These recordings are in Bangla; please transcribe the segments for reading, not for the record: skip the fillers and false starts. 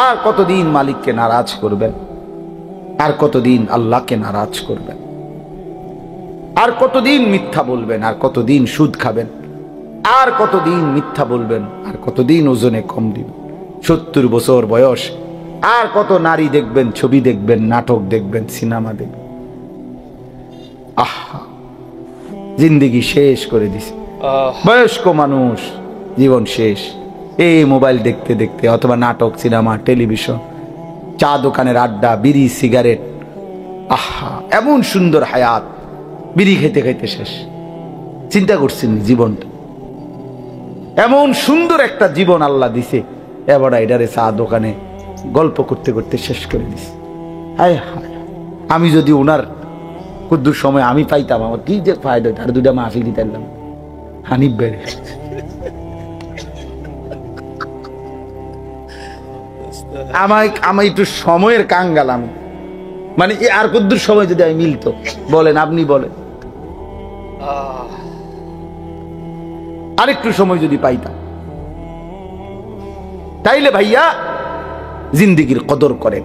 আর কতদিন মালিককে নারাজ করবেন, আর কতদিন আল্লাহকে নারাজ করবেন, আর কতদিন মিথ্যা বলবেন, আর কতদিন সুদ খাবেন, আর কতদিন মিথ্যা বলবেন, আর কতদিন ওজনে কম দিবেন। 70 বছর বয়স, আর কত নারী দেখবেন, ছবি দেখবেন, নাটক দেখবেন, সিনেমা দেখবেন। আহা, জিন্দেগি শেষ করে দিছে। বয়স্ক মানুষ, জীবন শেষ। এই মোবাইল দেখতে দেখতে, অথবা নাটক, সিনেমা, টেলিভিশন, চা দোকানের আড্ডা, বিড়ি, সিগারেট। আহা, এমন সুন্দর হায়াত, বিড়ি খাইতে খাইতে শেষ। চিন্তা করছেন জীবনটা, এমন সুন্দর একটা জীবন আল্লাহ দিছে, এবার এটারে চা দোকানে গল্প করতে করতে শেষ করে দিছে। হায় হায়, আমি যদি ওনার কুদ্দুর সময় আমি পাইতাম, আমার কি যে ফায়দা, আর দুটা মাহফিল দিতে পারলাম। হানিফ বেড়ে আমি একটু সময়ের কাঙ্গালাম, মানে আর কুদ্দুর সময় যদি আমি মিলতো। বলেন, আপনি বলেন, আরেকটু সময় যদি পাইতাম, তাইলে ভাইয়া জিন্দেগির কদর করেন।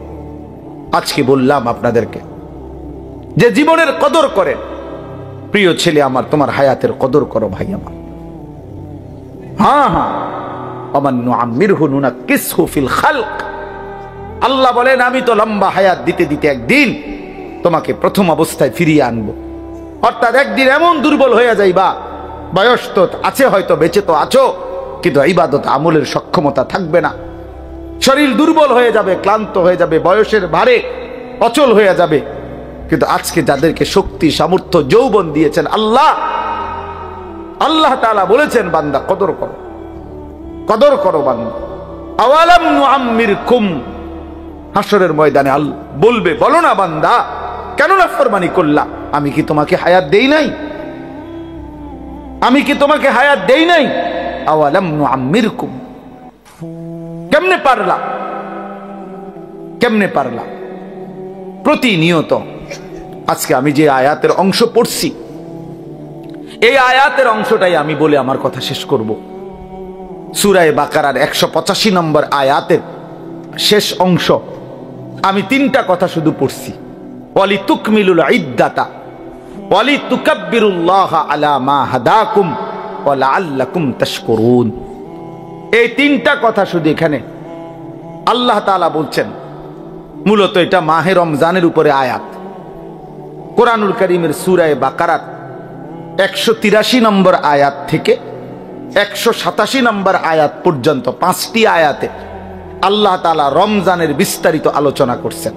আজকে বললাম আপনাদেরকে যে জীবনের কদর করেন। প্রিয় ছেলে আমার, তোমার হায়াতের কদর করো ভাই আমার। হ্যাঁ হ্যাঁ, আল্লাহ বলেন আমি তো লম্বা হায়াত দিতে দিতে একদিন তোমাকে প্রথম অবস্থায় ফিরিয়ে আনবো। অর্থাৎ একদিন এমন দুর্বল হয়ে যাইবা, বয়স তো আছে, হয়তো বেঁচে তো আছো, কিন্তু ইবাদত আমলের সক্ষমতা থাকবে না। শরীর দুর্বল হয়ে যাবে, ক্লান্ত হয়ে যাবে, বয়সের ভারে অচল হয়ে যাবে। কিন্তু আজকে যাদেরকে শক্তি, সামর্থ্য, যৌবন দিয়েছেন আল্লাহ, আল্লাহ তাআলা বলেছেন বান্দা কদর করো, কদর করো বান্দা। আওয়ালাম নুআম্মিরকুম, হাসরের ময়দানে আল্লাহ বলবে, বলো না বান্দা কেন নাফরমানি করলা? আমি কি তোমাকে হায়াত দেই নাই? আমি কি তোমাকে হায়াত দেই নাই? আওয়ালাম নুআম্মিরকুম, কেমনে পারলা, কেমনে পারলা? প্রতিনিয়ত আজকে আমি যে আয়াতের অংশ পড়ছি, এই আয়াতের অংশটাই আমি বলে আমার কথা শেষ করব। সূরা বাকারার 185 নম্বর আয়াতের শেষ অংশ। আমি 3টা কথা শুধু পড়ছি, ওয়ালিতুকমিলুল ইদ্দাতা ওয়ালিতুকাব্বিরুল্লাহা আলা মা হাদাকুম ওয়া লাআল্লাকুম তাশকুরুন। এই 3টা কথা শুধু এখানে আল্লাহ তাআলা বলছেন। মূলত এটা মাহে রমজানের উপরে আয়াত। কোরআনুল কারীমের সূরা বাকারার 183 নম্বর আয়াত থেকে 187 নম্বর আয়াত পর্যন্ত 5টি আয়াতে আল্লাহ তাআলা রমজানের বিস্তারিত আলোচনা করছেন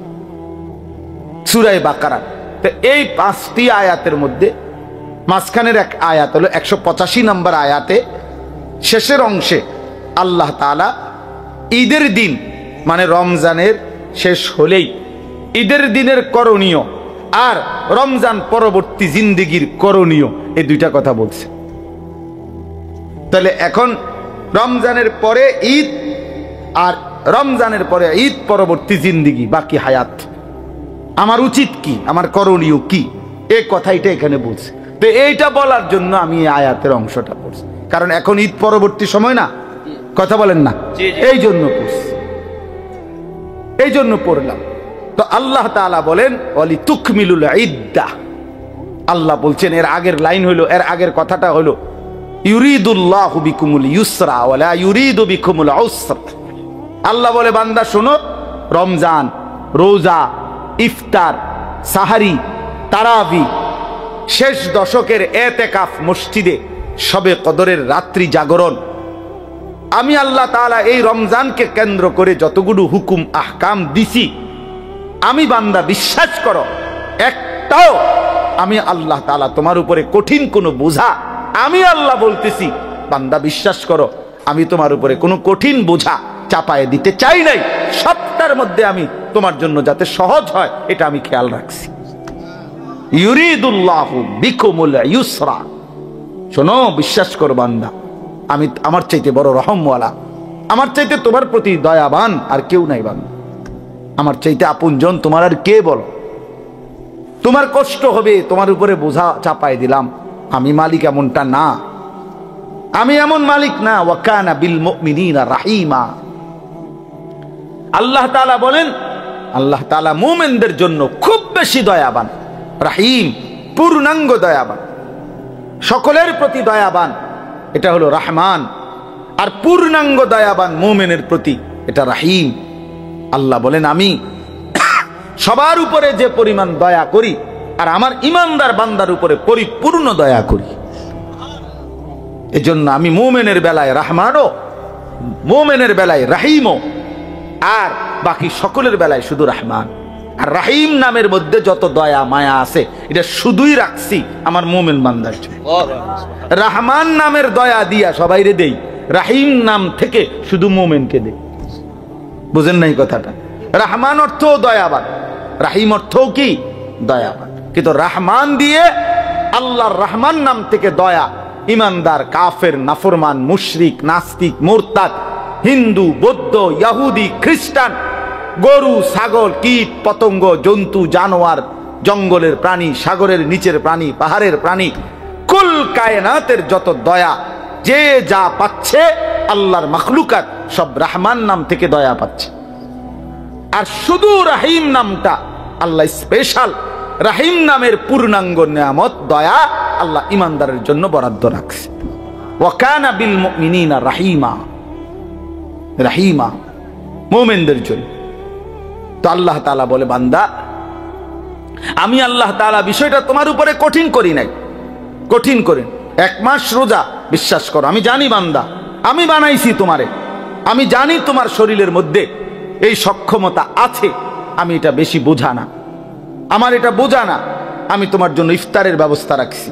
সূরা বাকারা। তো এই 5টি আয়াতের মধ্যে মাঝখানের এক আয়াত হলো 185 নম্বর আয়াতে শেষের অংশে আল্লাহ তাআলা ঈদের দিন, মানে রমজানের শেষ হলেই ঈদের দিনের করণীয় আর রমজান পরবর্তী জিন্দেগির করণীয়, এই 2টা কথা বলছে। তাহলে এখন রমজানের পরে ঈদ, আর রমজানের পরে ঈদ পরবর্তী জিন্দেগি, বাকি হায়াত, আমার উচিত কি, আমার করণীয় কি, এই কথাইটা এখানে বলছে। তো এইটা বলার জন্য আমি এই আয়াতের অংশটা পড়ছি, কারণ এখন ঈদ পরবর্তী সময় না, কথা বলেন না, এই জন্য পড়ছি, এই জন্য পড়লাম। তো আল্লাহ তাআলা বলেন ওয়ালিতুকমিলুল ইদ্দা। আল্লাহ বলছেন, এর আগের লাইন হলো, এর আগের কথাটা হলো ইউরিদুল্লাহু বিকুমুল ইউসরা ওয়ালা ইউরিদু বিকুমুল উসরা। আল্লাহ বলে বান্দা শোনো, রমজান, রোজা, ইফতার, সাহারি, তারাবি, শেষ দশকের এতেকাফ মসজিদে, শবে কদরের রাত্রি জাগরণ, আমি আল্লাহ তাআলা এই রমজানকে কেন্দ্র করে যতগুলো হুকুম আহকাম দিছি, আমি বান্দা বিশ্বাস করো একটাও আমি আল্লাহ তাআলা তোমার উপরে কঠিন কোনো বোঝা, আমি আল্লাহ বলতেছি বান্দা বিশ্বাস করো, আমি তোমার উপরে কোনো কঠিন বোঝা চাপায়ে দিতে চাই নাই। সবটার মধ্যে আমি তোমার জন্য যাতে সহজ হয় এটা আমি খেয়াল রাখছি। ইউরিদুল্লাহু বিকুমুল ইউসরা। শোনো, বিশ্বাস করো বান্দা, আমি আমার চাইতে বড় রহমওয়ালা, আমার চাইতে তোমার প্রতি দয়াবান আর কেউ নাই বান্দা। আমার চাইতে আপনজন তোমার আর কে বলো? তোমার কষ্ট হবে, তোমার উপরে বোঝা চাপাই দিলাম, আমি মালিক এমনটা না, আমি এমন মালিক না। ওয়া কানা বিল মুমিনিনা রাহিমা। আল্লাহ তাআলা বলেন, আল্লাহ তাআলা মুমিনদের জন্য খুব বেশি দয়াবান, রাহিম, পূর্ণাঙ্গ দয়াবান, সকলের প্রতি দয়াবান, এটা হলো রহমান। আর পূর্ণাঙ্গ দয়াবান মুমিনের প্রতি, এটা রাহিম। আল্লাহ বলেন, আমি সবার উপরে যে পরিমাণ দয়া করি, আর আমার ইমানদার বান্দার উপরে পরিপূর্ণ দয়া করি। এজন্য আমি মুমিনের বেলায় রহমানও, মুমিনের বেলায় রাহিমও, আর বাকি সকলের বেলায় শুধু রহমান। আর রাহিম নামের মধ্যে যত দয়া মায়া আছে, এটা শুধুই রাখছি আমার মুমিন বান্দার জন্য। রহমান নামের দয়া দিয়া সবাইরে দেই, রাহিম নাম থেকে শুধু মুমিনকে দেই। বুঝেন নাই কথাটা? রহমান অর্থ দয়াবান, রাহিম অর্থ কি? দয়াবান। কিন্তু রহমান দিয়ে আল্লাহর রহমান নাম থেকে দয়া ইমানদার, কাফের, নাফরমান, মুশরিক, নাস্তিক, মুরতাদ, হিন্দু, বৌদ্ধ, ইহুদি, খ্রিস্টান, গরু, ছাগল, কীট, পতঙ্গ, জন্তু, জানোয়ার, জঙ্গলের প্রাণী, সাগরের নিচের প্রাণী, পাহাড়ের প্রাণী, কুল কায়নাতের যত দয়া যে যা পাচ্ছে, আল্লাহর মাখলুকাত সব রহমান নাম থেকে দয়া পাচ্ছে। আর শুধু রাহিম নামটা আল্লাহ স্পেশাল, রাহিম নামের পূর্ণাঙ্গ নিয়ামত দয়া আল্লাহ ইমানদারের জন্য বরাদ্দ রাখছে। ওয়া কানা বিল মুমিনিনা রাহিমা, রাহিমা মুমিনদের জন্য। তো আল্লাহ তাআলা বলে, বান্দা আমি আল্লাহ তাআলা বিষয়টা তোমার উপরে কঠিন করি নাই, কঠিন করেন। 1 মাস রোজা, বিশ্বাস করো আমি জানি বান্দা, আমি বানাইছি তোমারে, আমি জানি তোমার শরীরের মধ্যে এই সক্ষমতা আছে, আমি এটা বেশি বোঝা না, আমার এটা বোঝা না। আমি তোমার জন্য ইফতারের ব্যবস্থা রাখছি,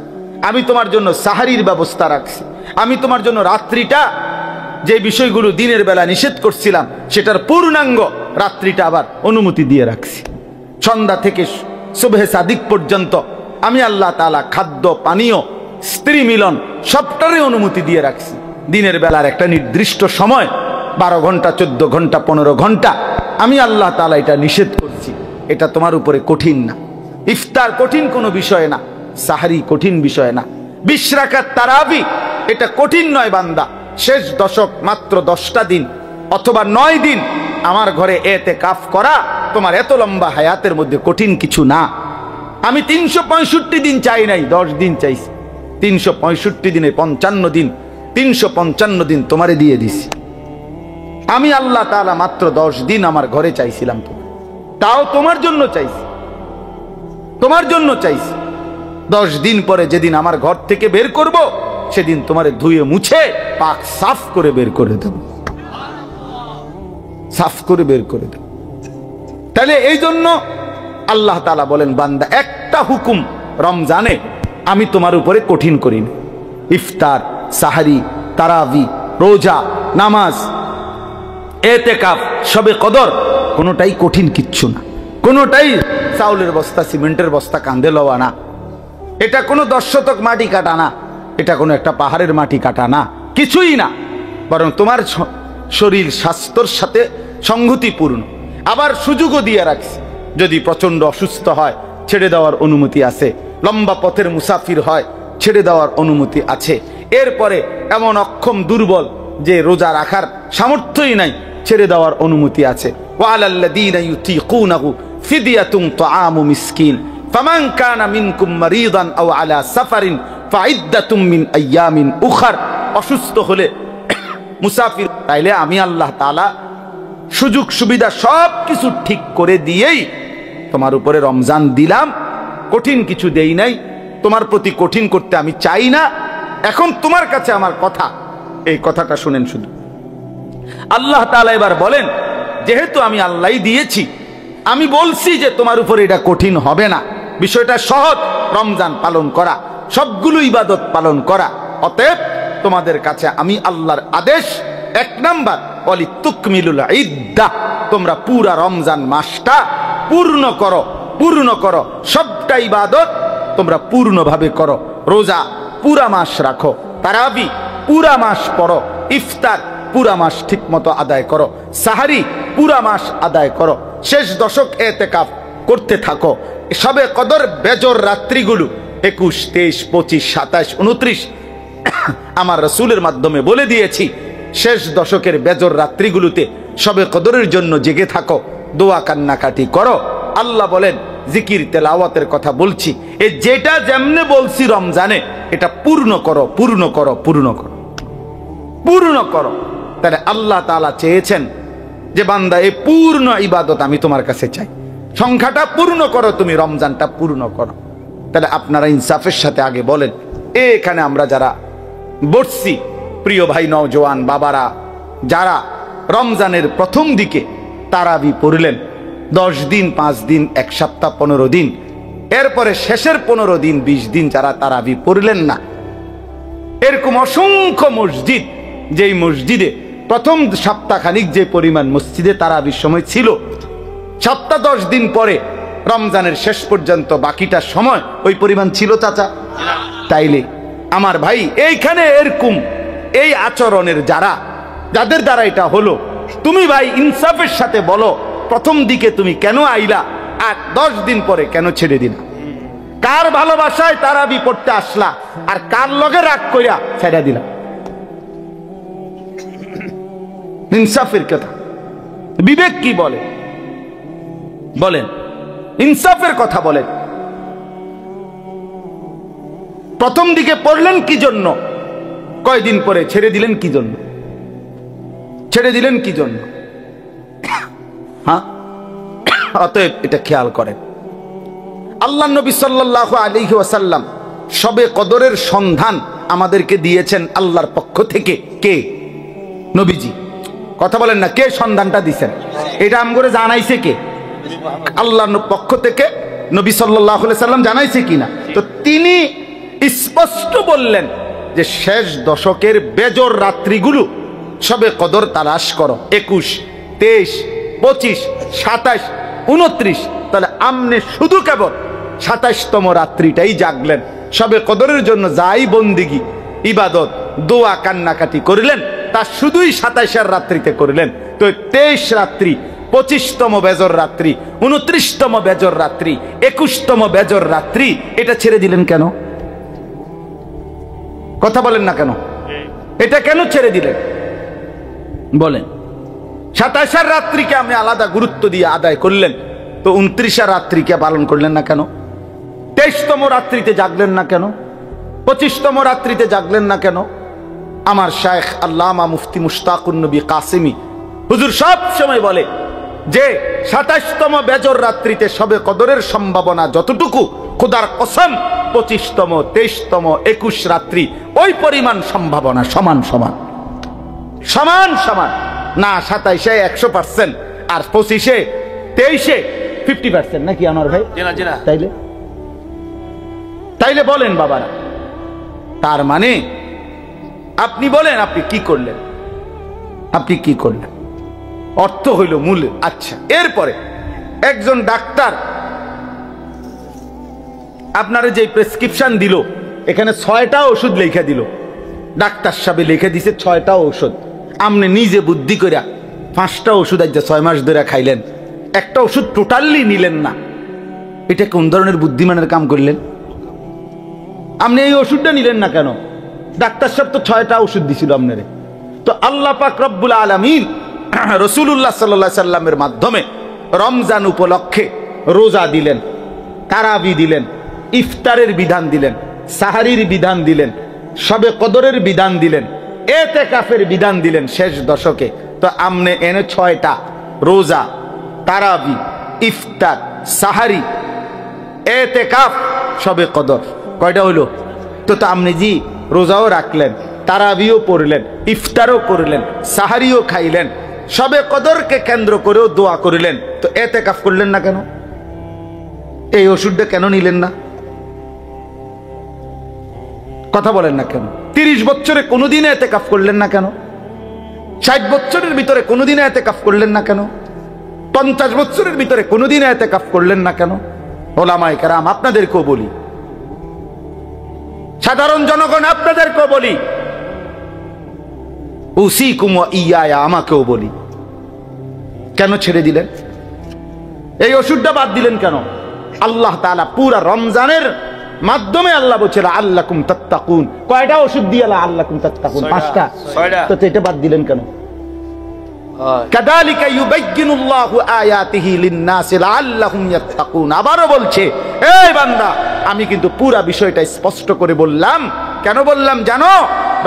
আমি তোমার জন্য সাহারির ব্যবস্থা রাখছি, আমি তোমার জন্য রাত্রিটা যে বিষয়গুলো দিনের বেলা নিষেধ করছিলাম সেটার পূর্ণাঙ্গ রাত্রিটা আবার অনুমতি দিয়ে রাখছি। সন্ধ্যা থেকে সুবহে সাদিক পর্যন্ত আমি আল্লাহ তাআলা খাদ্য, পানীয়, স্ত্রী মিলন সবটারই অনুমতি দিয়ে রাখছি। দিনের বেলার একটা নির্দিষ্ট সময় 12 ঘন্টা, 14 ঘন্টা, 15 ঘন্টা আমি আল্লাহ তাআলা এটা নিষেধ করছি। এটা তোমার উপরে কঠিন না। ইফতার কঠিন কোনো বিষয় না, সাহারি কঠিন বিষয় না, 20 রাকাত তারাবি এটা কঠিন নয় বান্দা। শেষ দশক মাত্র 10টা দিন অথবা 9 দিন আমার ঘরে এতেকাফ করা তোমার এত লম্বা হায়াতের মধ্যে কঠিন কিছু না। আমি 365 দিন চাই নাই, 10 দিন চাইছি। 365 দিনে 55 দিন, 355 দিন তোমারে দিয়ে দিছি। আমি আল্লাহ তাআলা মাত্র 10 দিন আমার ঘরে চাইছিলাম, তাও তোমার জন্য চাইছি, তোমার জন্য চাইছি। 10 দিন পরে যেদিন আমার ঘর থেকে বের করব, সেদিন তোমারে ধুয়ে মুছে পাক সাফ করে বের করে দেব, সাফ করে বের করে দেব। তাহলে এই জন্য আল্লাহ তাআলা বলেন, বান্দা একটা হুকুম রমজানে আমি তোমার উপরে কঠিন করিনি। ইফতার, সাহারি, তারাবি, রোজা, নামাজ, এতেকাফ, শবে কদর কোনোটাই কঠিন কিচ্ছু না, কোনোটাই চাউলের বস্তা, সিমেন্টের বস্তা কাঁধে লওয়া না, এটা কোনো 10 শতক মাটি কাটা না, এটা কোনো একটা পাহাড়ের মাটি কাটা না, কিছুই না। বরং তোমার শরীর স্বাস্থ্যর সাথে সংগতিপূর্ণ। আবার সুযোগও দিয়ে রাখছি, যদি প্রচন্ড অসুস্থ হয় ছেড়ে দেওয়ার অনুমতি আছে, লম্বা পথের মুসাফির হয় ছেড়ে দেওয়ার অনুমতি আছে। এরপরে এমন অক্ষম দুর্বল যে রোজা রাখার সামর্থ্যই নাই, ছেড়ে দেওয়ার অনুমতি আছে। ওয়ালাল্লাযীনা ইউতীকুনাহু ফিদিয়াতুন তুআমু মিসকিন ফামান কানা মিনকুম মারিদান আও আলা সাফারিন ফাইদ্দাতুম মিন আইয়ামিন উখার। অসুস্থ হলে, মুসাফির তাইলে আমি আল্লাহ তাআলা সুযোগ সুবিধা সব কিছু ঠিক করে দিয়েই তোমার উপরে রমজান দিলাম, কঠিন কিছু দেই নাই। তোমার প্রতি কঠিন করতে আমি চাই না। এখন তোমার কাছে আমার কথা, এই কথাটা শুনেন শুধু। আল্লাহ তাআলা এবার বলেন, যেহেতু আমি আল্লাহই দিয়েছি, আমি বলছি যে তোমার উপরে এটা কঠিন হবে না, বিষয়টা সহজ, রমজান পালন করা, সবগুলো ইবাদত পালন করা। অতএব তোমাদের কাছে আমি আল্লাহর আদেশ, 1 নাম্বার ওয়ালিতুকমিলুল ইদ্দাহ, তোমরা পুরা রমজান মাসটা পূর্ণ করো, পূর্ণ করো, সবটা ইবাদত তোমরা পূর্ণভাবে করো। রোজা পুরা মাস রাখো, তারাবি পুরা মাস পড়ো, ইফতার পুরা মাস ঠিক মতো আদায় করো, সাহারি পুরা মাস আদায় করো, শেষ দশক এতেকাফ করতে থাকো। সবে কদর বেজর রাত্রিগুলো 21, 23, 25, 27, 29 আমার রাসূলের মাধ্যমে বলে দিয়েছি। শেষ দশকের বেজর রাত্রিগুলোতে শবে কদরের জন্য জেগে থাকো, দোয়া কান্নাকাটি করো। আল্লাহ বলেন জিকির তেলাওয়াতের কথা বলছি, এ যেটা যেমনে বলছি রমজানে এটা পূর্ণ করো, পূর্ণ করো, পূর্ণ করো, পূর্ণ করো। তাহলে আল্লাহ তাআলা চেয়েছেন যে বান্দা এই পূর্ণ ইবাদত আমি তোমার কাছে চাই, সংখ্যাটা পূর্ণ করো, তুমি রমজানটা পূর্ণ করো। তাহলে আপনারা ইনসাফের সাথে আগে বলেন, এখানে আমরা যারা বসছি, প্রিয় ভাই নওজোয়ান বাবারা, যারা রমজানের প্রথম দিকে তারাবি পড়লেন 10 দিন, 5 দিন, 1 সপ্তাহ, 15 দিন, এরপরে শেষের 15 দিন, 20 দিন যারা তারাবি পড়লেন না, এরকম অসংখ্য মসজিদ, যেই মসজিদে প্রথম সপ্তাহখানিক যে পরিমাণ মসজিদে তারাবির সময় ছিল, সপ্তাহ 10 দিন পরে রমজানের শেষ পর্যন্ত বাকিটা সময় ওই পরিমাণ ছিল চাচা? তাইলে আমার ভাই এইখানে এরকম এই আচরণের যাদের দ্বারা এটা হলো, তুমি ভাই ইনসাফের সাথে বলো, প্রথম দিকে তুমি কেন আইলা আর 10 দিন পরে কেন ছেড়ে দিলা? কার ভালোবাসায় তারাবি পড়তে আসলা আর কার লগে রাগ কইরা ছেড়ে দিলা? ইনসাফের কথা, বিবেক কি বলে? বলেন, ইনসাফের কথা বলেন। প্রথম দিকে পড়লেন কি জন্য? কয়দিন পরে ছেড়ে দিলেন কি জন্য? ছেড়ে দিলেন কি জন্য? হ্যাঁ, অতএব এটা খেয়াল করেন। আল্লাহ নবী সাল্লাল্লাহু আলাইহি ওয়াসাল্লাম শবে কদরের সন্ধান আমাদেরকে দিয়েছেন আল্লাহর পক্ষ থেকে। কে? নবীজি। কথা বলেন না, কে সন্ধানটা দিয়েছেন? এটা আমগরে জানাইছে কে? আল্লাহর পক্ষ থেকে নবী সাল্লাল্লাহু আলাইহি সাল্লাম জানাইছে কিনা? তো তিনি স্পষ্ট বললেন যে শেষ দশকের বেজর রাত্রিগুলো শবে কদর তালাশ করো। 21, 23, 25, 27, 29। তাহলে আমনে শুধু কেবল 27তম রাত্রিটাই জাগলেন, শবে কদরের জন্য যাই বন্দিগি ইবাদত দোয়া কান্নাকাটি করিলেন তা শুধুই 27 রাত্রিতে করিলেন। তো 23 রাত্রি, 25তম বেজর রাত্রি, 29তম বেজর রাত্রি, 21তম বেজর রাত্রি এটা ছেড়ে দিলেন কেন? কথা বলেন না কেন? এটা কেন ছেড়ে দিলেন বলেন? 27 রাত্রিকে আপনি আলাদা গুরুত্ব দিয়ে আদায় করলেন, তো 29 রাত্রিকে পালন করলেন না কেন? 23তম রাত্রিতে জাগলেন না কেন? 25তম রাত্রিতে জাগলেন না কেন? আমার শায়েখ আল্লামা মুফতি মুশতাকুন নবী কাসিমি হুজুর সব সময় বলে যে 27তম বেজর রাত্রিতে শবে কদরের সম্ভাবনা যতটুকু, খোদার কসম 25তম, 23তম, 21 রাত্রি ওই পরিমাণ সম্ভাবনা সমান সমান সমান সমান না। 27-এ 100% আর 25-এ 23-এ 50% নাকি আনোয়ার ভাই? তাইলে তাইলে বলেন বাবারা, তার মানে আপনি বলেন আপনি কি করলেন? আপনি কি করলেন? অর্থ হইল মূল। আচ্ছা, এরপরে একজন ডাক্তার আপনারা যে প্রেসক্রিপশন দিল, এখানে 6টা ওষুধ লিখে দিল, ডাক্তার সাহেব লিখে দিছে 6টা ওষুধ। আপনি নিজে বুদ্ধি করে 5টা ওষুধ আজ 6 মাস ধরে খাইলেন, একটা ওষুধ টোটালি নিলেন না। এটা কোন ধরনের বুদ্ধিমানের কাম করলেন? আপনি এই ওষুধটা নিলেন না কেন? ডাক্তার সাহেব তো 6টা ওষুধ দিছিল আপনারে। তো আল্লাহ পাক রব্বুল আলামিন রাসূলুল্লাহ সাল্লাল্লাহু আলাইহি সাল্লামের মাধ্যমে রমজান উপলক্ষে রোজা দিলেন, তারাবি দিলেন, ইফতারের বিধান দিলেন, সাহারির বিধান দিলেন, শবে কদরের বিধান দিলেন, এতেকাফের বিধান দিলেন শেষ দশকে। তো আমনে এনে 6টা রোজা, তারাবি, ইফতার, সাহারি, এতেকাফ, শবে কদর কয়টা হইল? তো আমনে জি রোজাও রাখলেন, তারাবিও পড়লেন, ইফতারও করলেন, সাহারিও খাইলেন, শবে কদরকে কেন্দ্র করেও দোয়া করলেন, তো এতেকাফ করলেন না কেন? এই ওষুধটা কেন নিলেন না? কথা বলেন না কেন? 30 বছরে কোনোদিনে এতেকাফ করলেন না কেন? 60 বছরের ভিতরে কোনোদিনে এতেকাফ করলেন না কেন? 50 বছরের ভিতরে কোনোদিনে এতেকাফ করলেন না কেন? ওলামায়ে কেরাম আপনাদেরকেও বলি, সাধারণ জনগণ আপনাদেরকেও বলি, উসিকুম ওয়া ইয়া, আমাকেও বলি, কেন ছেড়ে দিলেন? এই ওষুধটা বাদ দিলেন কেন? আল্লাহ তাআলা পুরা রমজানের মাধ্যমে আল্লাহ বলছে আল্লাকুম তাত্তাকুন। কয়টা ওষুধ দিয়ে আল্লাকুম তাত্তাকুন? 5টা। তো এটা বাদ দিলেন কেন? কাযালিকা ইউবাইয়িনুল্লাহু আয়াতিহি লিন-নাসি লাআল্লাহুম ইয়াত্তাকুন। আবারও বলছে, এই বান্দা, আমি কিন্তু পুরা বিষয়টা স্পষ্ট করে বললাম। কেন বললাম জানো?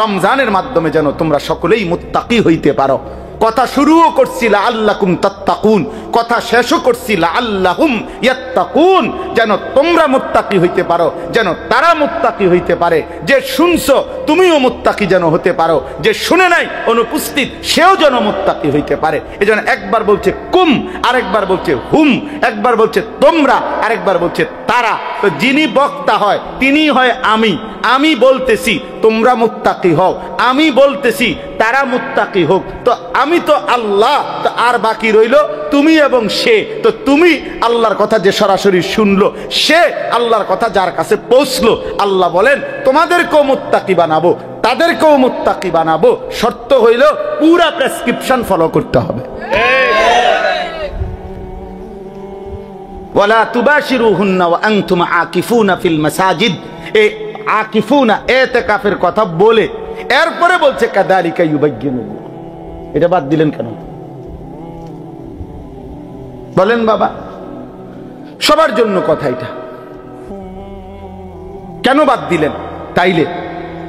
রমজানের মাধ্যমে যেন তোমরা সকলেই মুত্তাকি হইতে পারো। কথা শুরুও করছি লাআল্লাকুম তাত্তাকুন, কথা শেষও করছি লাআল্লাহুম ইয়াত্তাকুন, যেন তোমরা মুত্তাকি হইতে পারো, যেন তারা মুত্তাকি হইতে পারে। যে শুনছো তুমিও মুত্তাকি যেন হতে পারো, যে শুনে নাই অনুপস্থিত সেও যেন মুত্তাকি হইতে পারে। এজন্য একবার বলছে কুম, আরেকবার বলছে হুম, একবার বলছে তোমরা, আরেকবার বলছে তারা। তো যিনি বক্তা হয় তিনি হয় আমি। আমি বলতেছি তোমরা মুত্তাকি হও, আমি বলতেছি তারা মুত্তাকি হোক। তো আমি তো আল্লাহ, তো আর বাকি রইল তুমি এবং সে। তো তুমি আল্লাহর কথা যে সরাসরি শুনলো, সে আল্লাহর কথা যার কাছে পৌঁছলো, আল্লাহ বলেন তোমাদেরকেও মুত্তাকি বানাবো, তাদেরকেও মুত্তাকি বানাবো। শর্ত হইল পুরা প্রেসক্রিপশন ফলো করতে হবে। ওয়ালা তুবাশিরুহুন্না ওয়া আনতুম আকিফুনা ফিল মাসাজিদ। এই আকিফুনা ইতিকাফের কথা বলে এরপরে বলছে কাযালিকা ইউবাইয়িনুল্লাহ। এটা বাদ দিলেন কেন বলেন বাবা? সবার জন্য কথা এটা, কেন বাদ দিলেন?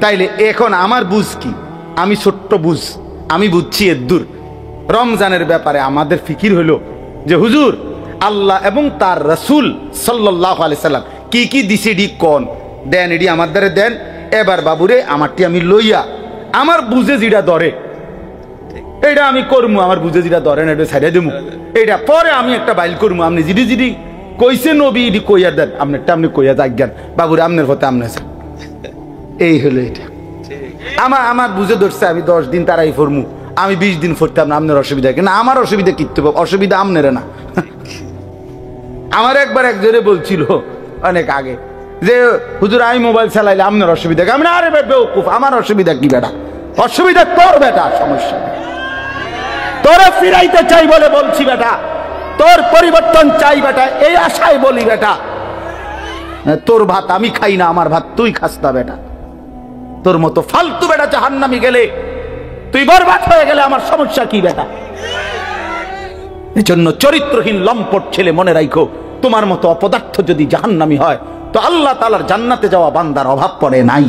তাইলে এখন আমার বুঝ কি? আমি ছোট্ট বুঝ, আমি বুঝছি এদ্দুর। রমজানের ব্যাপারে আমাদের ফিকির হইল যে হুজুর আল্লাহ এবং তার রাসূল সাল্লাল্লাহু আলাইহি সাল্লাম কি কি দিছে ডি কোন দেন, এডি আমার দ্বারে দেন। এবার বাবুরে আমারটি আমি লইয়া আমার বুঝে যেটা ধরে এইটা আমি করবো, আমার বুঝে যেটা ধরে না এটা ছাড়িয়ে দেবো। এইটা পরে আমি একটা বাইল করবো। আপনি জিডি জিডি কইছে নবী এটি কইয়া দেন, আপনারটা আপনি কইয়া যাজ্ঞান বাবুরে আপনার পথে আপনি। এই হলো এটা। আমার বুঝে ধরছে আমি 10 দিন তারাই ফরমু, আমি 20 দিন ফরতাম না। আপনার অসুবিধা না, আমার অসুবিধা কিনতে হবে, অসুবিধা আপনার না। আমার একবার একজনে বলছিল অনেক আগে যে হুজুর আমি মোবাইল চালাইলে আপনার অসুবিধা। আমি আরে বেউকুফ, আমার অসুবিধা কি বেটা? অসুবিধা তোর বেটা, সমস্যা তোরে ফিরাইতে চাই বলে বলছি বেটা, তোর পরিবর্তন চাই বেটা, এই আশায় বলি বেটা। তোর ভাত আমি খাই না, আমার ভাত তুই খাস না বেটা। তোর মতো ফালতু বেটা জাহান্নামে গেলে, তুই বরবাদ হয়ে গেলে আমার সমস্যা কি বেটা? এজন্য চরিত্রহীন লম্পট ছেলে মনে রাখো, তোমার মতো অপদার্থ যদি জাহান্নামী হয় তো আল্লাহ তাআলার জান্নাতে যাওয়া বান্দার অভাব পড়ে নাই।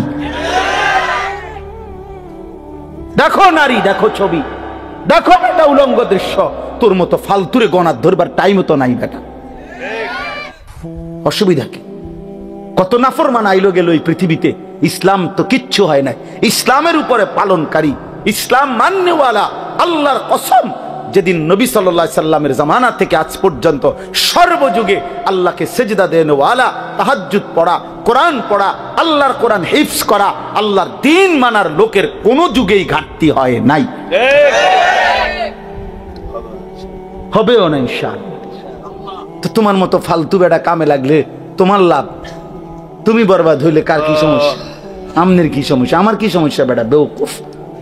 দেখো নারী, দেখো ছবি, দেখো একটা উলঙ্গ দৃশ্য, তোর মতো ফালতুরে গণার ধরবার টাইম তো নাই বেটা। অসুবিধা কি? কত নাফরমান আইলো গেল এই পৃথিবীতে, ইসলাম তো কিচ্ছু হয় নাই। ইসলামের উপরে পালনকারী, ইসলাম মান্যওয়ালা, আল্লাহর কসম যেদিন নবী সাল্লাল্লাহু আলাইহি সাল্লামের জামানা থেকে আজ পর্যন্ত সর্বযুগে আল্লাহকে সিজদা দেনওয়ালা, তাহাজ্জুদ পড়া, কোরআন পড়া, আল্লাহর কোরআন হিফজ করা, আল্লাহর দ্বীন মানার লোকের কোন যুগেই ঘাটতি হয় নাই, হবেও না ইনশাআল্লাহ। তো তোমার মতো ফালতু বেটা কামে লাগলে তোমার লাভ, তুমি বরবাদ হইলে কার কি সমস্যা? আমনের কি সমস্যা? আমার কি সমস্যা বেটা? বেউকুফ,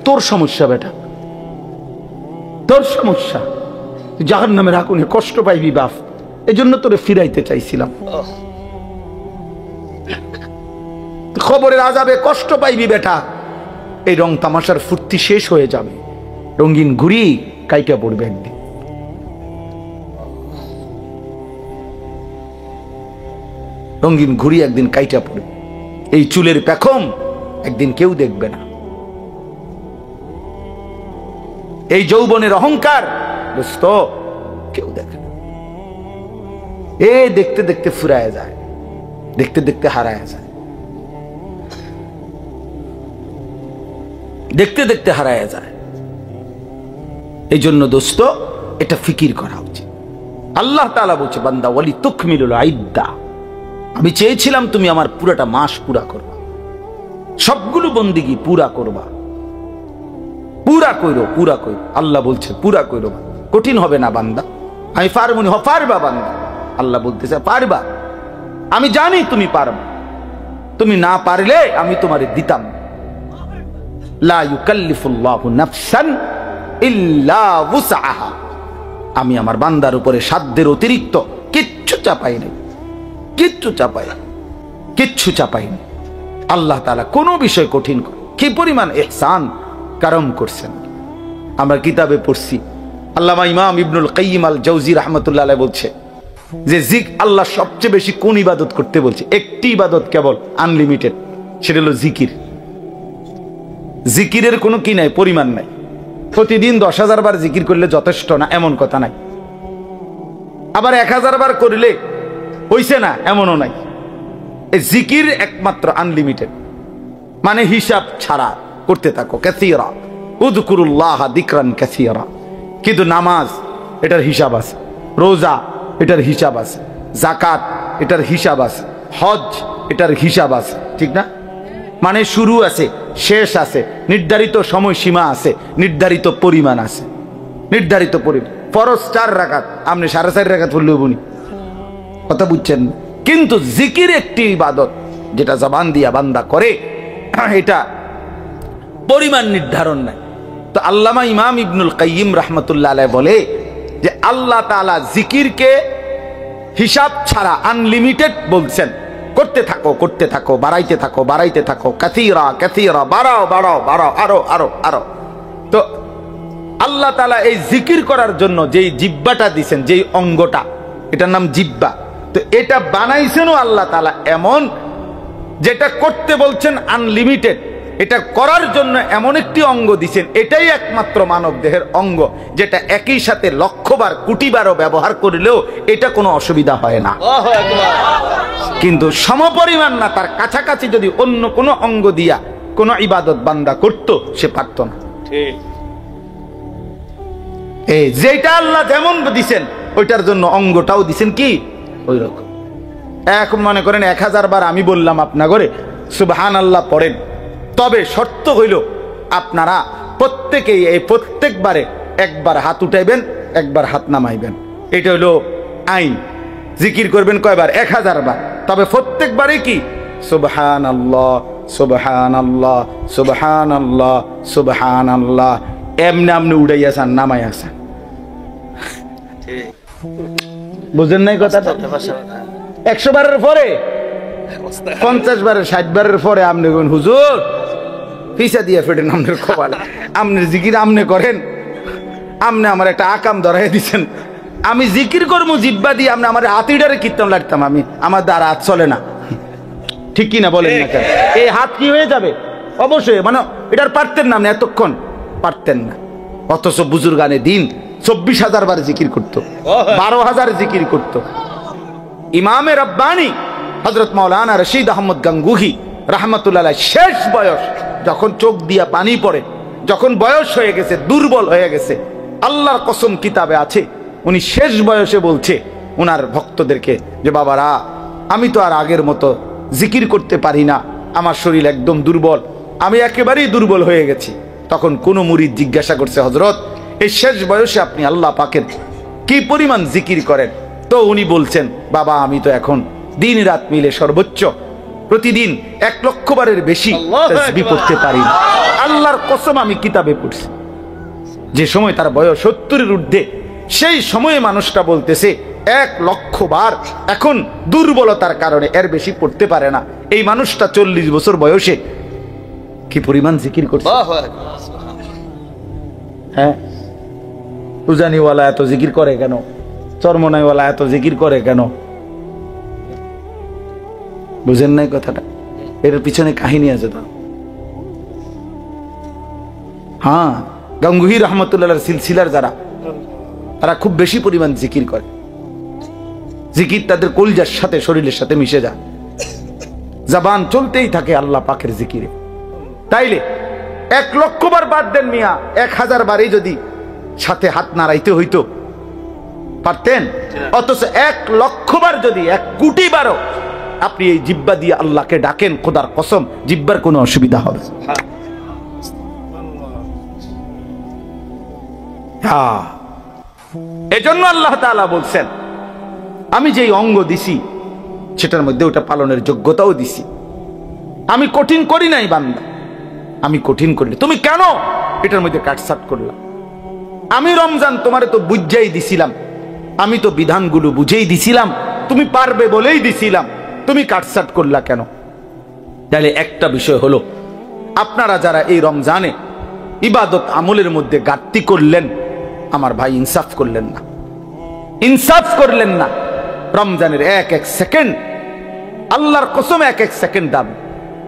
তোর সমস্যা বেটা, তোর সমস্যা। জাহান্নামের আগুনে কষ্ট পাইবি বাপ, এজন্য তোরে ফিরাইতে চাইছিলাম। খবরের আযাবে কষ্ট পাইবি বেটা, এই রং তামাশার ফুর্তি শেষ হয়ে যাবে, রঙিন ঘুড়ি কাইটা পড়বে একদিন। রঙিন ঘুড়ি একদিন কাইটা পড়বে, এই চুলের পেখম একদিন কেউ দেখবে না, এই যৌবনের অহংকার দোস্ত কেউ দেখে না। এ দেখতে দেখতে ফুরায় যায়, দেখতে দেখতে হারায় যায়, দেখতে দেখতে হারায় যায়। এই জন্য দোস্ত এটা ফিকির করা উচিত। আল্লাহ তাআলা বলছে বান্দা ওয়ালি তুকমিলুল ইদ্দা, আমি চেয়েছিলাম তুমি আমার পুরাটা মাস পুরা করবা, সবগুলো বন্দিগি পুরা করবা, পুরা কইরো, পুরা কইরো। আল্লাহ বলছে পুরা কইরো, কঠিন হবে না বান্দা, আমি পারবো না। পারবা বান্দা, আল্লাহ বলতেছে পারবা, আমি জানি তুমি পারবা, তুমি না পারলে আমি তোমারে দিতাম। লা ইউকাল্লিফুল্লাহু নাফসান ইল্লা উসআহা, আমি আমার বান্দার উপরে সাধ্যের অতিরিক্ত কিচ্ছু চাপাই নাই, কিচ্ছু চাপাই, কিচ্ছু চাপাই নাই। আল্লাহ তাআলা কোনো বিষয় কঠিন করে কি পরিমাণ ইহসান কারম করছেন। আমরা কিতাবে পড়ছি আল্লামা ইমাম ইবনুল কাইয়িম আল জাওজি রাহমাতুল্লাহ আলাইহি বলছে যে আল্লাহ সবচেয়ে বেশি কোন ইবাদত করতে বলছে? একটি ইবাদত কেবল, আনলিমিটেড, সেটা হলো জিকির। জিকিরের কোনো কি নাই, পরিমাণ নাই। প্রতিদিন 10,000 বার জিকির করলে যথেষ্ট না এমন কথা নাই, আবার 1000 বার করলে হইছে না এমনও নাই। এই জিকির একমাত্র আনলিমিটেড, মানে হিসাব ছাড়া করতে থাকো। কাসীরা উযকুরুল্লাহ যিকরান কাসীরা। কিন্তু নামাজ এটার হিসাব আছে, রোজা এটার হিসাব আছে, যাকাত এটার হিসাব আছে, হজ এটার হিসাব আছে, ঠিক না? মানে শুরু আছে, শেষ আছে, নির্ধারিত সময়সীমা আছে, নির্ধারিত পরিমাণ আছে, নির্ধারিত পরিমাণ। ফরজ 4 রাকাত, আপনি 4.5 রাকাত পড়লেও বনি, কথা বুঝছেন? কিন্তু জিকির একটি ইবাদত যেটা জবান দিয়া বান্দা করে, এটা পরিমাণ নির্ধারণ নাই। তো আল্লামা ইমাম ইবনুল কাইয়িম রাহমাতুল্লাহ আলাইহি বলে যে আল্লাহ তাআলা জিকিরকে হিসাব ছাড়া আনলিমিটেড বলছেন, করতে থাকো করতে থাকো, বাড়াইতে থাকো বাড়াইতে থাকো, কাসীরা কাসীরা, বাড়াও বাড়াও বাড়াও, আরো আরো আরো। তো আল্লাহ তাআলা এই জিকির করার জন্য যেই জিহ্বাটা দিবেন, যেই অঙ্গটা, এটার নাম জিহ্বা, তো এটা বানাইছেনও আল্লাহ তাআলা এমন, যেটা করতে বলছেন আনলিমিটেড, এটা করার জন্য এমন একটি অঙ্গ দিছেন, এটাই একমাত্র মানব দেহের অঙ্গ যেটা একই সাথে লক্ষবার কোটিবারও ব্যবহার করলেও এটা কোনো অসুবিধা হয় না। কিন্তু সমপরিমাণ না, তার কাছাকাছি যদি অন্য কোনো অঙ্গ দিয়া কোনো ইবাদত বান্দা করত, সে পারত না। এই যেটা আল্লাহ যেমন দিছেন ওইটার জন্য অঙ্গটাও দিছেন কি ওই রকম। এখন মনে করেন 1000 বার আমি বললাম আপনা করে সুবহানাল্লাহ পড়েন, তবে শর্ত হইল আপনারা প্রত্যেকেই এই প্রত্যেকবারে একবার হাত উঠাইবেন, একবার হাত নামাইবেন, এটা হলো আইন। জিকির করবেন কয়বার? 1000 বার, তবে প্রত্যেকবারে কি সুবহানাল্লাহ সুবহানাল্লাহ সুবহানাল্লাহ সুবহানাল্লাহ, এমনি আপনি উড়াইয়াছেন নামাই আছেন, বুঝেন নাই কথাটা? 100 বারের পরে 50 বারের 60 বারের পরে আপনি হুজুর পিছা দিয়ে ফেটেন আপনার কপালে, আপনি জিকির আমনে করেন, আপনি আমার একটা আকাম ধরাই দিচ্ছেন, আমি জিকির করবো জিব্বা দিয়ে, আপনি আমার হাতিডারে কীর্তন লাগতাম, আমি আমার দ্বারা হাত চলে না, ঠিক কি না বলেন না কেন? এই হাত কি হয়ে যাবে? অবশ্যই, মানে এটার পারতেন না, আপনি এতক্ষণ পারতেন না। অথচ বুজুর্গানে দিন 24,000 বার জিকির করতো, 12,000 জিকির করতো। ইমামে রব্বানি হযরত মাওলানা রশিদ আহমদ গাঙ্গুহি রাহমাতুল্লাহ আলাইহি শেষ বয়স, যখন চোখ দিয়া পানি পড়ে, যখন বয়স হয়ে গেছে, দুর্বল হয়ে গেছে, আল্লাহর কসম কিতাবে আছে, উনি শেষ বয়সে বলছে ওনার ভক্তদেরকে যে বাবারা, আমি তো আর আগের মতো জিকির করতে পারি না, আমার শরীর একদম দুর্বল, আমি একেবারেই দুর্বল হয়ে গেছি। তখন কোনো মুরিদ জিজ্ঞাসা করছে, হযরত এই শেষ বয়সে আপনি আল্লাহ পাকের কি পরিমাণ জিকির করেন? তো উনি বলছেন, বাবা আমি তো এখন দিন রাত মিলে সর্বোচ্চ প্রতিদিন 1 লক্ষ বারের বেশি তাসবিহ পড়তে পারি না। আল্লাহর কসম আমি কিতাবে পড়ছি, যে সময় তার বয়স 70-এর ঊর্ধ্বে, সেই সময়ে মানুষটা বলতেছে 1 লক্ষ বার, এখন দুর্বলতার কারণে এর বেশি পড়তে পারে না। এই মানুষটা 40 বছর বয়সে কি পরিমাণ জিকির করছে! হ্যাঁ, উজানিওয়ালা এত জিকির করে কেন? চরমনাইওয়ালা এত জিকির করে কেন? বুঝেন নাই কথাটা? এর পিছনে কাহিনী আছে তো। হ্যাঁ, গাঙ্গুহি রহমতুল্লাহর সিলসিলার যারা, তারা খুব বেশি পরিমাণ জিকির করে। জিকির তাদের কলজার সাথে, শরীরের সাথে মিশে যায়, জবান চলতেই থাকে আল্লাহ পাকের জিকিরে। তাইলে 1 লক্ষ বার বাদ দেন মিয়া, 1000 বারই যদি সাথে হাত নাড়াইতে হইতো পারতেন। অথচ 1 লক্ষ বার যদি 1 কোটি বারও আপনি এই জিব্বা দিয়ে আল্লাহকে ডাকেন, খোদার কসম জিব্বার কোনো অসুবিধা হবে। হ্যাঁ, এজন্য আল্লাহ তাআলা বলছেন, আমি যেই অঙ্গ দিছি সেটার মধ্যে ওটা পালনের যোগ্যতাও দিছি। আমি কঠিন করি নাই বান্দা, আমি কঠিন করি, তুমি কেন এটার মধ্যে কাটছাট করলাম? আমি রমজান তোমারে তো বুঝাই দিছিলাম, আমি তো বিধানগুলো বুঝেই দিছিলাম, তুমি পারবে বলেই দিছিলাম, তুমি কাটছাট করলা কেন? তাহলে একটা বিষয় হলো, আপনারা যারা এই রমজানে ইবাদত আমলের মধ্যে ঘাটতি করলেন, আমার ভাই ইনসাফ করলেন না, ইনসাফ করলেন না। রমজানের এক এক সেকেন্ড, আল্লাহর কসম এক এক সেকেন্ড দাম,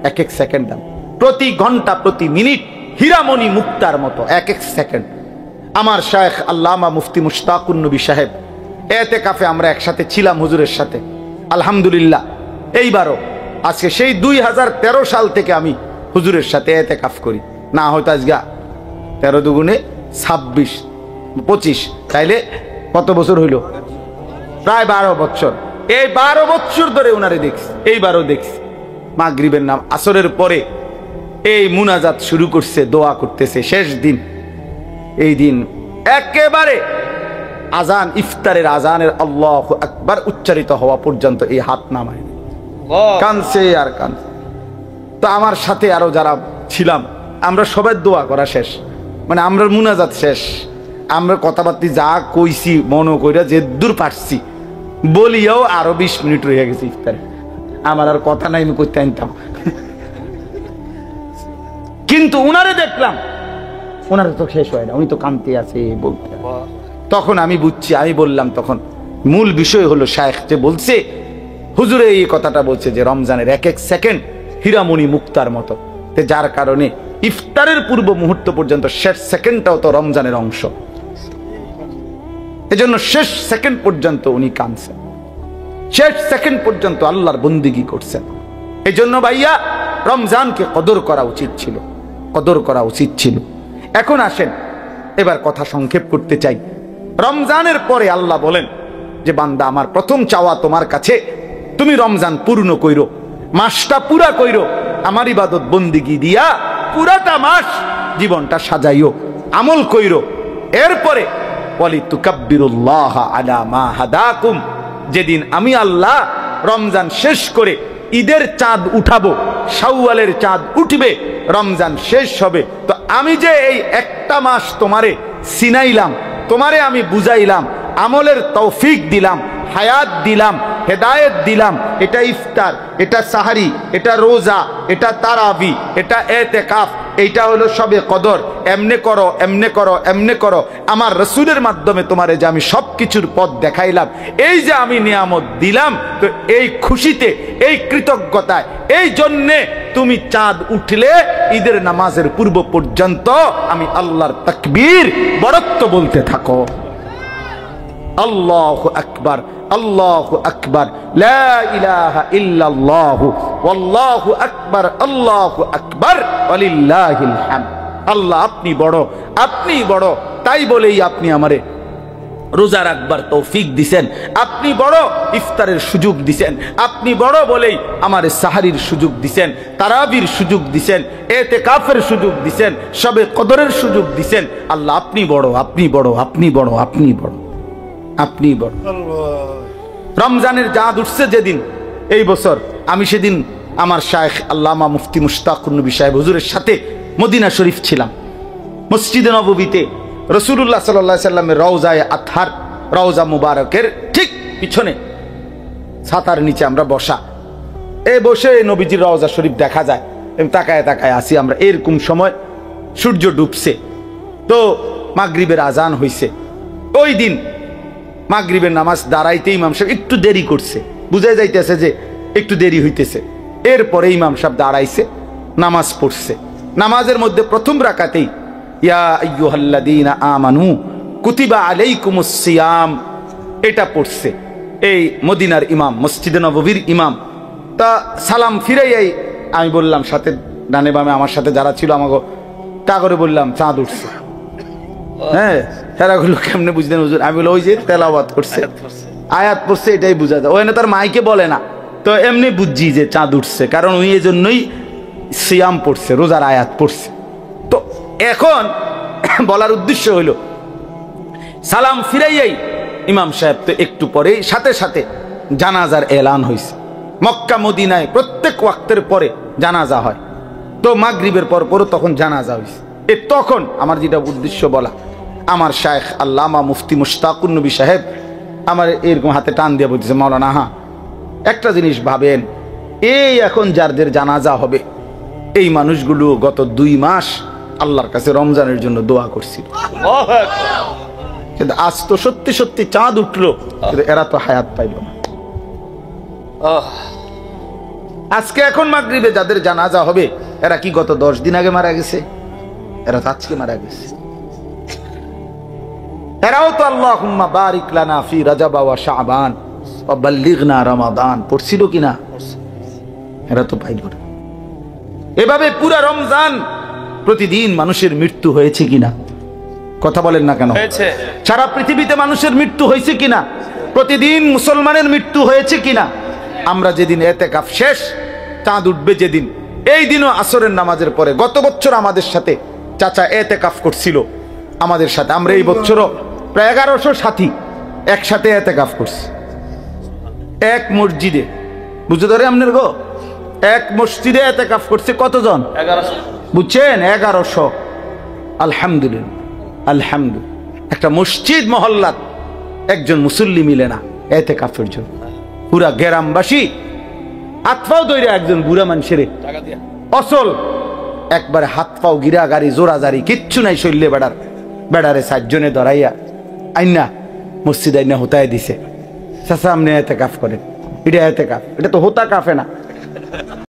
এক এক সেকেন্ড দাম, প্রতি ঘন্টা প্রতি মিনিট হীরামণি মুক্তার মতো এক এক সেকেন্ড। আমার শায়েখ আল্লামা মুফতি মুশতাকুন নবী সাহেব এতেকাফে আমরা একসাথে ছিলাম হুজুরের সাথে, আলহামদুলিল্লাহ। এইবারও আজকে সেই 2013 সাল থেকে আমি হুজুরের সাথে এতেকাফ করি, না হয়তো আজকে 13 দুগুণে 26 25, তাইলে কত বছর হইল? প্রায় 12 বছর। এই 12 বছর ধরে ওনারে দেখছি, এইবারও দেখছি মাগরিবের নাম আসরের পরে এই মুনাজাত শুরু করছে, দোয়া করতেছে। শেষ দিন, এই দিন একেবারে আজান, ইফতারের আজানের আল্লাহু আকবার উচ্চারিত হওয়া পর্যন্ত এই হাত নামায় কানছে আর কানছে। তো আমার সাথে আরো যারা ছিলাম আমরা সবাই দোয়া করা শেষ, মানে আমরা মুনাজাত শেষ, আমরা কথাবার্তা যা কইছি মনে কইরা যে দূর পারছি বলিয়াও আরো 20 মিনিট রয়ে গেছে ইফতারে। আমার আর কথা নাই, আমি করতে আনতাম। কিন্তু উনারে দেখলাম, ওনার তো শেষ হয় না, উনি তো কানতে আছে বলতে। তখন আমি বুঝছি, আমি বললাম তখন মূল বিষয় হলো শায়েখ যে বলছে, হুজুরে এই কথাটা বলছে যে রমজানের এক এক সেকেন্ড হীরামণি মুক্তার মতো, যার কারণে ইফতারের পূর্ব মুহূর্ত পর্যন্ত শেষ সেকেন্ডটাও তো রমজানের অংশ। এজন্য শেষ সেকেন্ড পর্যন্ত উনি কাঁদছেন, শেষ সেকেন্ড পর্যন্ত আল্লাহর বন্দিগি করছেন। এই জন্য ভাইয়া রমজানকে কদর করা উচিত ছিল, কদর করা উচিত ছিল। এখন আসেন এবার কথা সংক্ষেপ করতে চাই। রমজানের পরে আল্লাহ বলেন যে বান্দা আমার প্রথম চাওয়া তোমার কাছে, তুমি রমজান পূর্ণ কইরো, মাসটা পুরা কইরো, আমার ইবাদত বন্দিগি দিয়া পুরাটা মাস জীবনটা সাজাইও, আমল কইরো। এরপরে ওয়ালিতুকাব্বিরুল্লাহ আলা মা হাদাকুম, যেদিন আমি আল্লাহ রমজান শেষ করে ঈদের চাঁদ উঠাবো, শাওয়ালের চাঁদ উঠবে, রমজান শেষ হবে, তো আমি যে এই একটা মাস তোমারে সিনাইলাম, তোমারে আমি বুঝাইলাম, আমলের তৌফিক দিলাম, হায়াত দিলাম, হেদায়েত দিলাম, এটা ইফতার, এটা সাহারি, এটা রোজা, এটা তারাবি, এটা এতেকাফ, এইটা হলো সবে কদর, এমনে করো এমনে করো এমনে করো, আমার রসুলের মাধ্যমে তোমারে যে আমি সব কিছুর পথ দেখাইলাম, এই যে আমি নিয়ামত দিলাম, তো এই খুশিতে, এই কৃতজ্ঞতায়, এই জন্যে তুমি চাঁদ উঠলে ঈদের নামাজের পূর্ব পর্যন্ত আমি আল্লাহর তাকবীর বড়ত্ব বলতে থাকো, আল্লাহু আকবার, আল্লাহু আকবার, লা ইলাহা ইল্লাল্লাহু ওয়াল্লাহু আকবার, আল্লাহু আকবার, ওয়ালিল্লাহিল হামদ। আল্লাহ আপনি বড়, আপনি বড়, তাই বলেই আপনি আমারে রোজা রাখবার তৌফিক দিছেন, আপনি বড় ইফতারের সুযোগ দিছেন, আপনি বড় বলেই আমারে সাহারির সুযোগ দিছেন, তারাবির সুযোগ দিছেন, এতেকাফের সুযোগ দিছেন, সবে কদরের সুযোগ দিছেন। আল্লাহ আপনি বড়, আপনি বড়, আপনি বড়, আপনি বড়, আপনি বড়। রমজানের চাঁদ উঠছে যেদিন, এই বছর আমি সেদিন আমার শায়েখ আল্লামা মুফতি মুশতাকুন নবী সাহেব হুজুরের সাথে মদিনা শরীফ ছিলাম, মসজিদে নববীতে রাসূলুল্লাহ সাল্লাল্লাহু আলাইহি সাল্লামের রওজায়ে আতহার, রওজা মুবারকের ঠিক পিছনে ছাতার নিচে আমরা বসা, এই বসে নবীজির রওজা শরীফ দেখা যায়, তাকায় তাকায় আসি আমরা। এরকম সময় সূর্য ডুবছে, তো মাগরিবের আজান হইছে। ওই দিন মাগরিবের নামাজ দাঁড়াইতে ইমাম সাহেব একটু দেরি করছে, বুঝা যাইতেছে যে একটু দেরি হইতেছে। এরপরে ইমাম সাহেব দাঁড়াইছে, নামাজ পড়ছে। নামাজের মধ্যে প্রথম রাকাতেই ইয়া আইয়ুহাল্লাযীনা আমানু কুতিবা আলাইকুমুস সিয়াম, এটা পড়ছে এই মদিনার ইমাম, মসজিদে নববীর ইমাম। তা সালাম ফিরাইয়াই আমি বললাম, সাথে ডানে বামে আমার সাথে যারা ছিল আমাকে তা করে বললাম চাঁদ উঠছে। হ্যাঁ, হেরাগুলো কেমনে বুঝলেন হুজুর? আমি বলি ওই যে তেলাওয়াত করছে, আয়াত পড়ছে, এটাই বুঝা যায়। ওই না তার মাইকে বলে না, তো এমনি বুঝছি যে চাঁদ উঠছে, কারণ ওই এই জন্যই সিয়াম পড়ছে, রোজার আয়াত পড়ছে। তো এখন বলার উদ্দেশ্য হইল, সালাম ফিরাইয়াই ইমাম সাহেব তো একটু পরেই সাথে সাথে জানাজার এলান হয়েছে। মক্কা মদিনায় প্রত্যেক ওয়াক্তের পরে জানাজা হয়, তো মাগরিবের পর পরও তখন জানাজা হয়েছে। তখন আমার যেটা উদ্দেশ্য বলা, আমার শায়েখ আল্লামা মুফতি মুশতাকুন নবী সাহেব আমার এরকম হাতে টান দিয়ে বলতেছে, মাওলানা হ্যাঁ একটা জিনিস ভাবেন, এই এখন যাদের জানাজা হবে এই মানুষগুলো গত 2 মাস আল্লাহর কাছে রমজানের জন্য দোয়া করছিল। কিন্তু আজ তো সত্যি সত্যি চাঁদ উঠলো, কিন্তু এরা তো হায়াত পাইল না। আজকে এখন মাগরিবে যাদের জানাজা হবে, এরা কি গত 10 দিন আগে মারা গেছে? এরা তো আজকে মারা গেছে। এরাও তো আল্লাহুম্মা বারিক লানা ফি রাজাব ওয়া শাবান ওয়া বাল্লিগনা রমাদান পড়ছিল কিনা? এরা তো পাইল না। এভাবে পুরা রমজান প্রতিদিন মানুষের মৃত্যু হয়েছে কিনা? কথা বলেন না কেন? সারা পৃথিবীতে মানুষের মৃত্যু হয়েছে কিনা? প্রতিদিন মুসলমানের মৃত্যু হয়েছে কিনা? আমরা যেদিন এতেকাফ শেষ, চাঁদ উঠবে যেদিন, এই দিনও আসরের নামাজের পরে, গত বছর আমাদের সাথে চাচা এতেকাফ করছিল আমাদের সাথে, আমরা এই বছরও প্রায় 1100 সাথী একসাথে এতেকাফ করছি এক মসজিদে। বুঝতে ধরে আপনার গো, এক মসজিদে এতেকাফ করছে কতজন? 1100। বুঝছেন? 1100। আলহামদুলিল্লাহ, আলহামদুলিল্লাহ। একটা মসজিদ মহল্লাত একজন মুসল্লি মিলে না এতেকাফের জন্য। পুরা গ্রামবাসী হাত পাও দইরে একজন বুড়া মানুষের অসল একবারে হাত পাও গিরা গাড়ি জোরাজারি কিচ্ছু নাই, শৈল্যে বেড়ারে 7 জনে ধরাইয়া আইনা মসজিদ আইনা হোতায় দিছে। চাচা আপনি এতেকাফ করেন, এটা এতেকাফ, এটা তো হোতা কাফে না।